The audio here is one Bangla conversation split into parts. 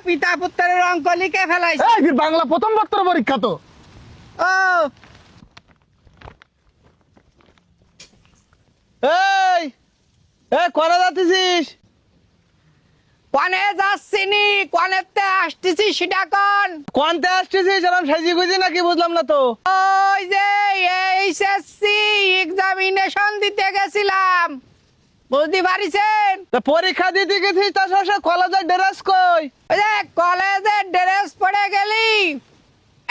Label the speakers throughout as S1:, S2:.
S1: পিতা পুত্রের অঙ্ক লিখে ফেলাইছি।
S2: এই বাংলা প্রথম পত্র পরীক্ষা তো।
S1: ও
S2: এই এই কোনে যাচ্ছিস?
S1: কনে যাচ্ছিনি, কনেতে আসতেছি সেটা কোন?
S2: কোনতে আসছিস? এরকম সাজি গুজি নাকি বুঝলাম না তো।
S1: ওই যে এইচএসসি এক্সামিনেশন দিতে গেছিলাম, বুঝতে পারিছেন?
S2: তা পরীক্ষা দিতে গেছিস, তার সাথে কলেজের ড্রেস কই?
S1: ওই যে কলেজের ড্রেস পরে গেলি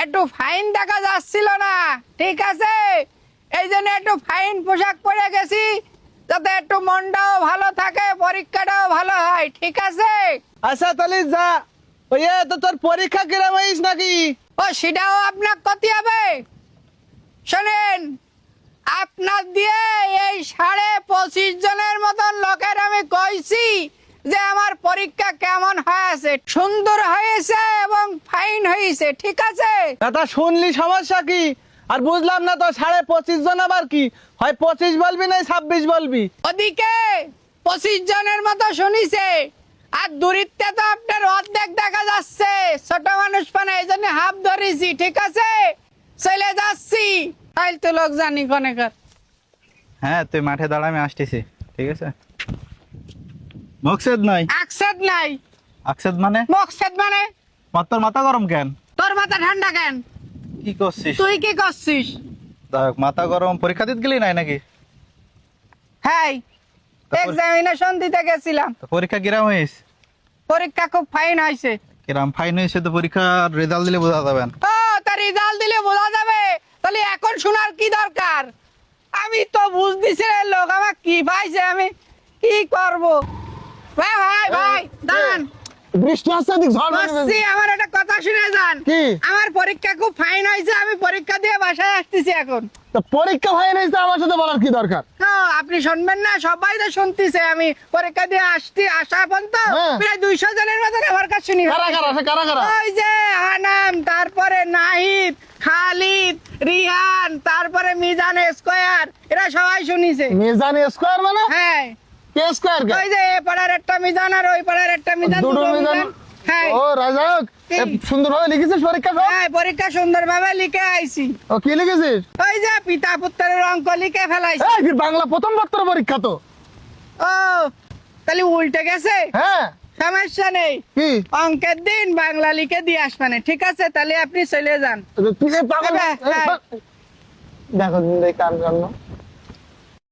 S1: একটু ফাইন দেখা যাচ্ছিল না, ঠিক আছে? এই জন্য একটু ফাইন পোশাক পরে গেছি, যাতে একটু মনটাও ভালো থাকে, পরীক্ষাটাও ভালো হয়, ঠিক আছে?
S2: আচ্ছা তাহলে যা। ওই তো তোর পরীক্ষা কিরম হইস নাকি?
S1: ও সেটাও আপনার ক্ষতি হবে। শোনেন, আপনার দিয়ে এই 25.5 জনের মতন লোকের আমি কইছি যে আমার পরীক্ষা কেমন হয়েছে, সুন্দর হয়েছে এবং ফাইন হয়েছে, ঠিক আছে?
S2: তা শুনলি সমস্যা কি? আর বুঝলাম না তো, 25.5 জন আবার কি হয়? 25 বলবি না 26 বলবি?
S1: ওদিকে 25 জনের মতো শুনিছে, আর দূরিত্বে তো আপনার অর্ধেক দেখা যাচ্ছে, ছোট মানুষ পানে, এই জন্য হাফ ধরেছি, ঠিক আছে? চলে যাচ্ছি, তাই তো লোক জানি কনেকার।
S3: হ্যাঁ তুই মাঠে দাঁড়া, আমি আসতেছি, ঠিক আছে? মকসেদ নাই?
S1: আকসেদ নাই।
S3: আকসেদ মানে?
S1: মকসেদ মানে?
S3: তোর মাথা গরম কেন?
S1: তোর মাথা ঠান্ডা কেন?
S3: কি করছিস?
S1: তুই কি করছিস?
S3: দেখ মাথা গরম, পরীক্ষা দিতে গেলি নাই নাকি?
S1: হ্যাঁ,
S3: তারপর?
S1: এক্সামিনেশন দিতে গেছিলাম।
S3: তো পরীক্ষা কিরাম হয়েছে?
S1: পরীক্ষা খুব ফাইন হয়েছে।
S3: কিরাম ফাইন হয়েছে? তো পরীক্ষার রেজাল্ট দিলে বোঝা যাবেন।
S1: ও, তার রেজাল্ট দিলে বোঝা যাবে? তাহলে এখন শোনার কি দরকার? আমি তো বুঝতেছি রে লোক আমার কি পাইছে, আমি কি করব? ভাই ভাই ভাই দাঁড়ান,
S2: বৃষ্টি আসছে, দেখ ঝড়
S1: বসছি, আমার একটা কথা শুনে যান।
S2: কি?
S1: আমার পরীক্ষা খুব ফাইন হয়েছে, আমি পরীক্ষা দিয়ে বাসায় আসতেছি এখন।
S2: তা পরীক্ষা হয় নাই, আমার সাথে বলার কি দরকার?
S1: আপনি শুনবেন না? সবাই তো শুনতেছে, আমি পরীক্ষা দিয়ে আসা পর্যন্ত
S2: হ্যাঁ।
S1: প্রায় 200 জনের মতন আমার কাছে শুনি।
S2: কারা কারা সে কারা কারা?
S1: ওই যে আনাম, তারপরে নাহিদ, খালিদ, রিহান, তারপরে মিজান স্কয়ার, এরা সবাই শুনিছে।
S2: মিজান স্কয়ার মানে?
S1: হ্যাঁ,
S2: কে স্কয়ার?
S1: ওই যে এ পাড়ার একটা মিজান আর ওই পাড়ার একটা মিজান,
S2: দুটো
S1: দুটো
S2: মিজান।
S1: মিজান। হ্যাঁ
S2: ও রাজাক,
S1: কি?
S2: সুন্দরভাবে লিখেছিস পরীক্ষা সব?
S1: হ্যাঁ, পরীক্ষা সুন্দরভাবে লিখে আইছি।
S2: ও কি লিখেছিস?
S1: ওই যে পিতা পুত্রের অঙ্ক লিখে ফেলাইছি।
S2: এই বাংলা প্রথম পত্র পরীক্ষা তো।
S1: ও, তাহলে উল্টে গেছে?
S2: হ্যাঁ।
S1: সমস্যা নেই,
S2: কি?
S1: অঙ্কের দিন বাংলা লিখে দিয়ে আসবানে, ঠিক আছে? তাহলে আপনি চলে যান।
S2: তুই এই পাগল।
S1: হ্যাঁ।
S2: দেখো কার জন্য